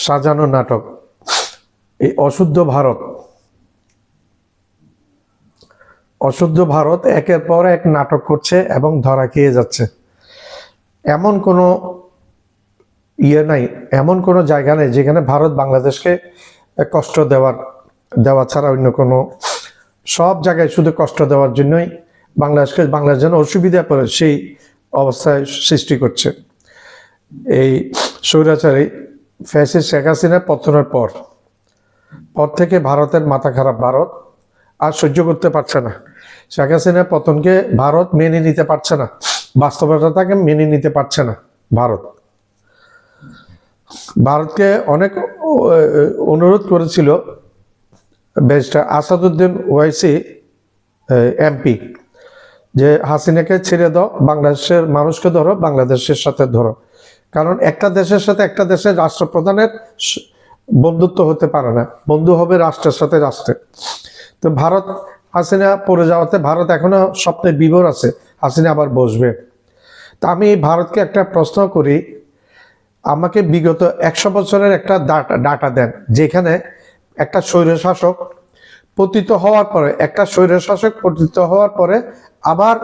সাজানো নাটক। এই অশুদ্ধ ভারত একের পর এক নাটক করছে এবং ধরা খেয়ে যাচ্ছে। এমন কোনো নাই, এমন কোনো জায়গা নেই যেখানে ভারত বাংলাদেশকে কষ্ট দেওয়া ছাড়া অন্য কোনো, সব জায়গায় শুধু কষ্ট দেওয়ার জন্যই বাংলাদেশ যেন অসুবিধা পড়ে সেই অবস্থায় সৃষ্টি করছে। এই স্বৈরাচারী ফ্যাসিস্ট শেখ হাসিনার পতনের পর থেকে ভারতের মাথা খারাপ। ভারত আর সহ্য করতে পারছে না। শেখ হাসিনার পতনকে ভারত মেনে নিতে পারছে না, বাস্তবতাকে মেনে নিতে পারছে না। ভারতকে অনেক অনুরোধ করেছিল ব্যারিস্টার আসাদুদ্দিন ওয়াইসি এমপি, যে হাসিনাকে ছেড়ে দাও, বাংলাদেশের মানুষকে ধরো, বাংলাদেশের সাথে ধরো। কারণ একটা দেশের সাথে একটা দেশের রাষ্ট্রপ্রধানের বন্ধুত্ব হতে পারে না, বন্ধু হবে রাষ্ট্রের সাথে রাষ্ট্রের। তো ভারত হাসিনা পড়ে যাওয়াতে ভারত এখনো স্বপ্নে বিভোর আছে, হাসিনা আবার বসবে। তা আমি ভারতকে একটা প্রশ্ন করি, আমাকে বিগত 100 বছরের একটা ডাটা দেন, যেখানে একটা স্বৈরশাসক পতিত হওয়ার পরে আবার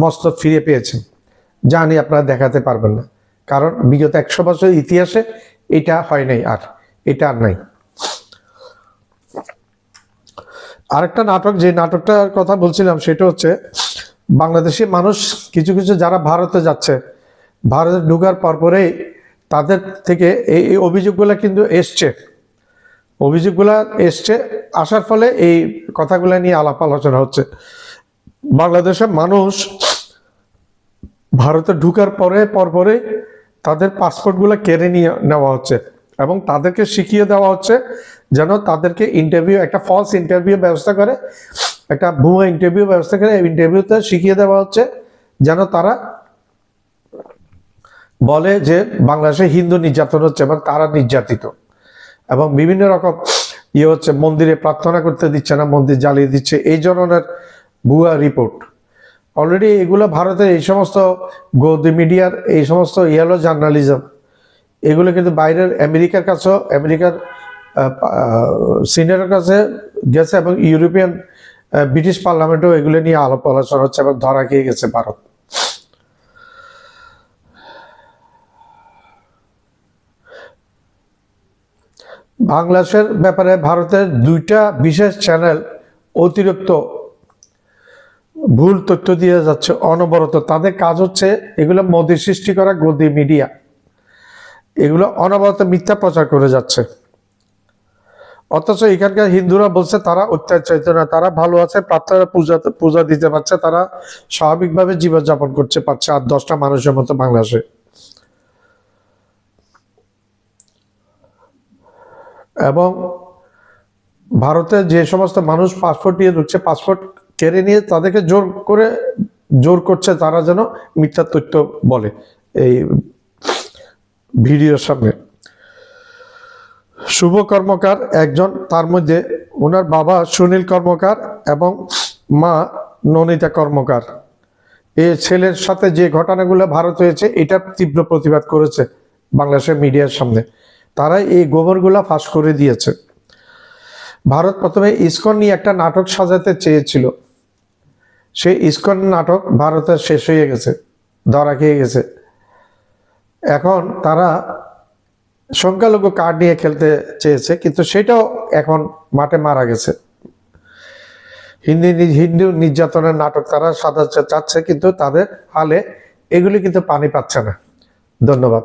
মস্তক ফিরে পেয়েছেন। জানি আপনারা দেখাতে পারবেন না, কারণ বিগত 100 বছর ইতিহাসে এটা হয় নাই, এটা আর নাই। আরেকটা নাটক, যে নাটকটার কথা বলছিলাম, সেটা হচ্ছে বাংলাদেশি মানুষ কিছু যারা ভারতে যাচ্ছে, ভারতে ঢোকার পরপরেই তাদের থেকে এই অভিযোগগুলো কিন্তু আসার ফলে এই কথাগুলো নিয়ে আলাপ আলোচনা হচ্ছে। বাংলাদেশের মানুষ ভারতে ঢোকার পরপরে তাদের পাসপোর্টগুলো কেড়ে নিয়ে নেওয়া হচ্ছে এবং তাদেরকে শিখিয়ে দেওয়া হচ্ছে যেন তাদেরকে একটা ফলস ইন্টারভিউ ব্যবস্থা করে, একটা ভুয়া ইন্টারভিউ ব্যবস্থা করে। ইন্টারভিউতে শিখিয়ে দেওয়া হচ্ছে যেন তারা বলে যে বাংলাদেশে হিন্দু নির্যাতন হচ্ছে এবং তারা নির্যাতিত, এবং বিভিন্ন রকম হচ্ছে, মন্দিরে প্রার্থনা করতে দিচ্ছে না, মন্দির জ্বালিয়ে দিচ্ছে, এই ধরনের ভুয়া রিপোর্ট। অলরেডি এগুলো ভারতের এই সমস্ত গদি মিডিয়ার এই সমস্ত জার্নালিজম, এগুলো কিন্তু বাইরের আমেরিকার সিনেটের কাছে গেছে, এবং ইউরোপিয়ান ব্রিটিশ পার্লামেন্টেও এগুলো নিয়ে আলাপ আলোচনা হচ্ছে এবং ধরা খেয়ে গেছে ভারত। বাংলাদেশের ব্যাপারে ভারতের 2টা বিশেষ চ্যানেল অতিরিক্ত ভুল তথ্য দিয়ে যাচ্ছে অনবরত। তাদের কাজ হচ্ছে এগুলো মোদি সৃষ্টি করা গদি মিডিয়া, এগুলো অনবরত মিথ্যা প্রচার করে যাচ্ছে। অথচ এখানকার হিন্দুরা বলছে তারা অত্যাচারিত না, তারা ভালো আছে, প্রার্থনা পূজা দিতে পারছে, তারা স্বাভাবিকভাবে জীবনযাপন করতে পারছে আর 10টা মানুষের মতো বাংলাদেশে। এবং ভারতে যে সমস্ত মানুষ পাসপোর্ট নিয়ে ঢুকছে, পাসপোর্ট কেড়ে নিয়ে তাদেরকে জোর করছে তারা যেন মিথ্যা তথ্য বলে এই ভিডিওর সামনে। শুভ কর্মকার একজন, তার মধ্যে ওনার বাবা সুনীল কর্মকার এবং মা ননিতা কর্মকার, এই ছেলের সাথে যে ঘটনাগুলো ভারত হয়েছে এটার তীব্র প্রতিবাদ করেছে বাংলাদেশের মিডিয়ার সামনে। তারাই এই গোবরগুলা ফাঁস করে দিয়েছে। ভারত প্রথমে ইসকন নিয়ে একটা নাটক সাজাতে চেয়েছিল, সেই ইসকন নাটক ভারতের শেষ হয়ে গেছে, ধরা খেয়ে গেছে। এখন তারা সংখ্যালঘু কার্ড নিয়ে খেলতে চেয়েছে, কিন্তু সেটাও এখন মাঠে মারা গেছে। হিন্দু নির্যাতনের নাটক তারা সাজাতে চাচ্ছে, কিন্তু তাদের হালে এগুলি কিন্তু পানি পাচ্ছে না। ধন্যবাদ।